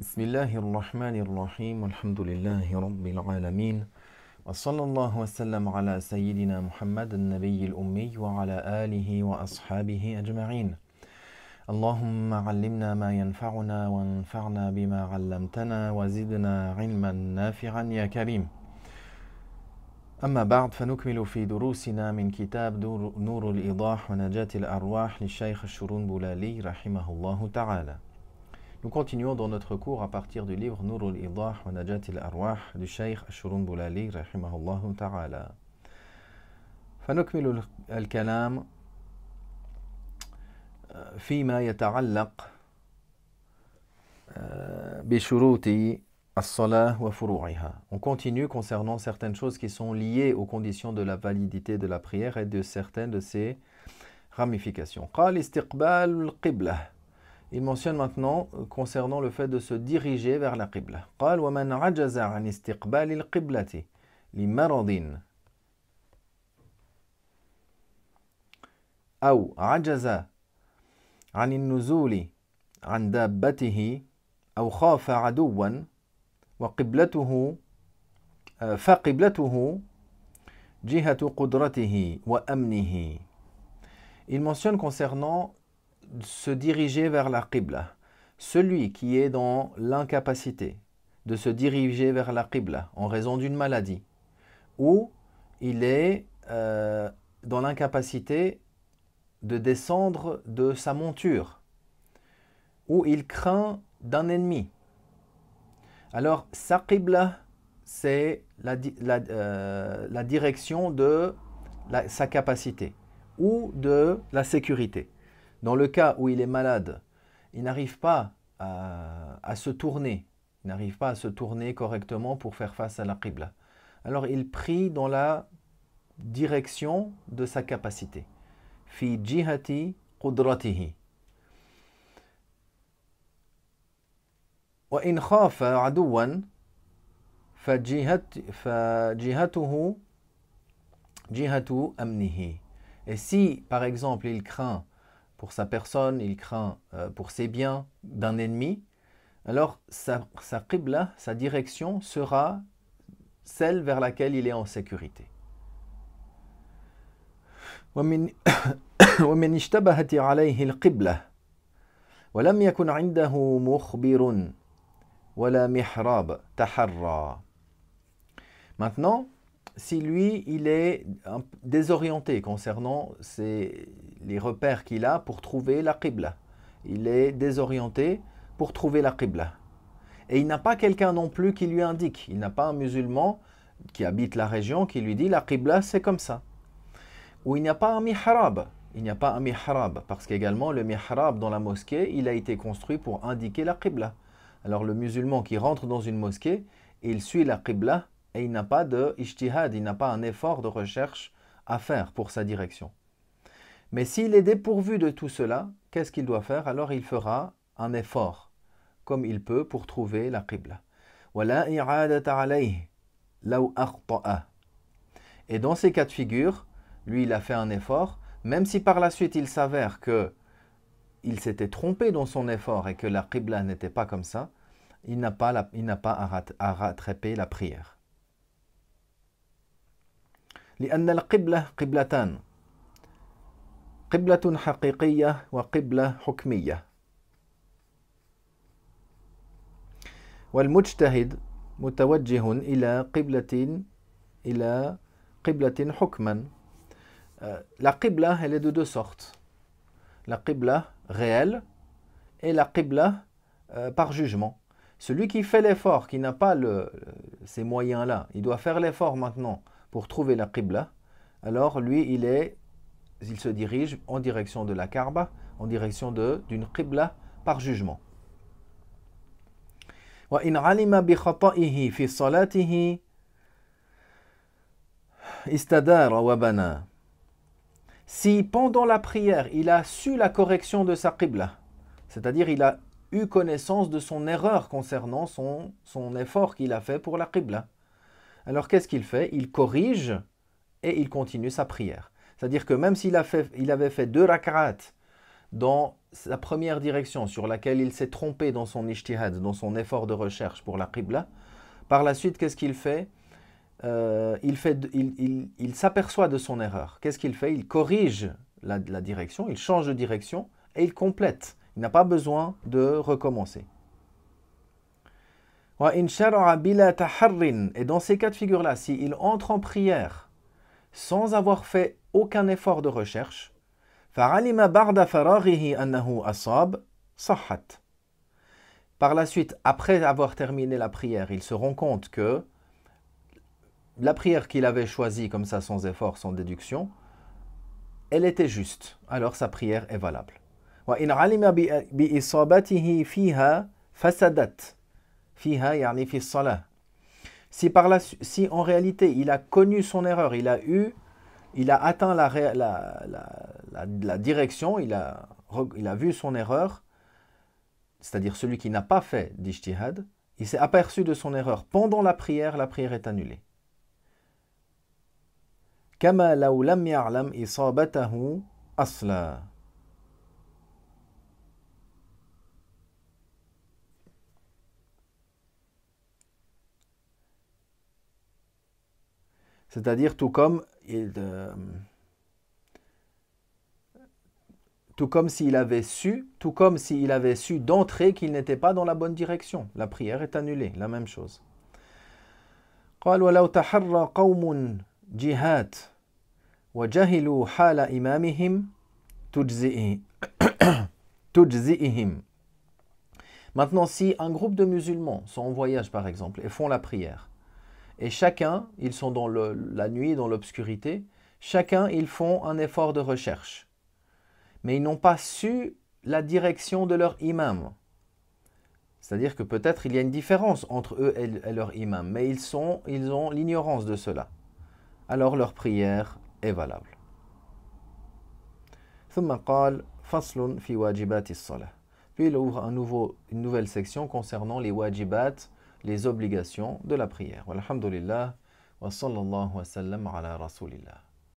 بسم الله الرحمن الرحيم والحمد لله رب العالمين وصلى الله وسلم على سيدنا محمد النبي الأمي وعلى آله وأصحابه أجمعين. اللهم علمنا ما ينفعنا وانفعنا بما علمتنا وزدنا علما نافعا يا كريم. أما بعد فنكمل في دروسنا من كتاب نور الإيضاح ونجاة الأرواح للشيخ الشرنبلالي رحمه الله تعالى. Nous continuons dans notre cours à partir du livre Nur al-Idah wa Najat al-Arwah du Cheikh Ash-Shurunbulali rahimahullah ta'ala. فنكمل الكلام فيما يتعلق بشروط الصلاة وفروعها. On continue concernant certaines choses qui sont liées aux conditions de la validité de la prière et de certaines de ses ramifications. قال استقبال القبلة. Il mentionne maintenant concernant le fait de se diriger vers la qibla. قال ومن عجز عن استقبال القبلة لمرض أو عجز عن النزول عن دابته أو خاف عدوا وقبلته فقبلته جهة قدرته وأمنه. Il mentionne concernant se diriger vers la qibla. Celui qui est dans l'incapacité de se diriger vers la qibla en raison d'une maladie, ou il est dans l'incapacité de descendre de sa monture, ou il craint d'un ennemi. Alors, sa qibla, c'est la direction de sa capacité ou de la sécurité. Dans le cas où il est malade, il n'arrive pas à se tourner, il n'arrive pas à se tourner correctement pour faire face à la qibla. Alors il prie dans la direction de sa capacité. Fi jihati qudratihi. Wa in khafa aduwan fajihatuhu jihatu amnihi. Et si, par exemple, il craint pour sa personne, il craint pour ses biens d'un ennemi, alors sa qibla, sa direction sera celle vers laquelle il est en sécurité. ومن اشتبهت عليه القبلة ولم يكن عنده مخبر ولا محراب تحرى. Maintenant, si lui, il est désorienté concernant les repères qu'il a pour trouver la qibla. Il est désorienté pour trouver la qibla. Et il n'a pas quelqu'un non plus qui lui indique. Il n'a pas un musulman qui habite la région qui lui dit la qibla c'est comme ça. Ou il n'y a pas un mihrab. Il n'y a pas un mihrab parce qu'également le mihrab dans la mosquée, il a été construit pour indiquer la qibla. Alors le musulman qui rentre dans une mosquée, il suit la qibla et il n'a pas de ijtihad, il n'a pas un effort de recherche à faire pour sa direction. Mais s'il est dépourvu de tout cela, qu'est-ce qu'il doit faire? Alors il fera un effort, comme il peut, pour trouver la qibla. Et dans ces cas de figure, lui il a fait un effort, même si par la suite il s'avère que il s'était trompé dans son effort et que la qibla n'était pas comme ça, il n'a pas à rattraper la prière. لأن القبلة قبلتان قبلة حقيقية وقبلة حكمية والمجتهد متوجه إلى قبلة حكما. La qibla, elle est de deux sortes. La qibla réelle et la qibla par jugement. Celui qui fait l'effort, qui n'a pas ces moyens-là, il doit faire l'effort maintenant pour trouver la qibla, alors lui, il se dirige en direction de la Kaaba, en direction d'une qibla par jugement. وَإِنْ عَلِمَ بِخَطَئِهِ فِي صَلَاتِهِ استدار وبنى. Si pendant la prière, il a su la correction de sa qibla, c'est-à-dire il a eu connaissance de son erreur concernant son effort qu'il a fait pour la qibla, alors qu'est-ce qu'il fait? Il corrige et il continue sa prière. C'est-à-dire que même s'il avait fait 2 rak'at dans sa première direction sur laquelle il s'est trompé dans son ijtihad, dans son effort de recherche pour la qibla, par la suite, qu'est-ce qu'il fait? Il s'aperçoit de son erreur. Qu'est-ce qu'il fait? Il corrige la direction, il change de direction et il complète. Il n'a pas besoin de recommencer. Et dans ces cas de figure-là, s'il entre en prière sans avoir fait aucun effort de recherche, par la suite, après avoir terminé la prière, il se rend compte que la prière qu'il avait choisie comme ça, sans effort, sans déduction, elle était juste. Alors sa prière est valable. Si en réalité il a connu son erreur, il a atteint la direction, il a vu son erreur, c'est-à-dire celui qui n'a pas fait d'ijtihad, il s'est aperçu de son erreur pendant la prière est annulée. كما لو لم يعلم إصابته أصلا. C'est-à-dire tout comme s'il avait su d'entrée qu'il n'était pas dans la bonne direction. La prière est annulée, la même chose. قال ولو تحرى قوم جهات وجهلوا حال إمامهم تجزئهم. Maintenant, si un groupe de musulmans sont en voyage par exemple et font la prière, et chacun, ils sont dans la nuit, dans l'obscurité, chacun, ils font un effort de recherche. Mais ils n'ont pas su la direction de leur imam. C'est-à-dire que peut-être il y a une différence entre eux et leur imam, mais ils ont l'ignorance de cela. Alors leur prière est valable. ثم قال فصل في واجبات الصلاة. Puis il ouvre une nouvelle section concernant les wajibat, les obligations de la prière. Walhamdulillah wa sallallahu wa sallam ala rasulillah.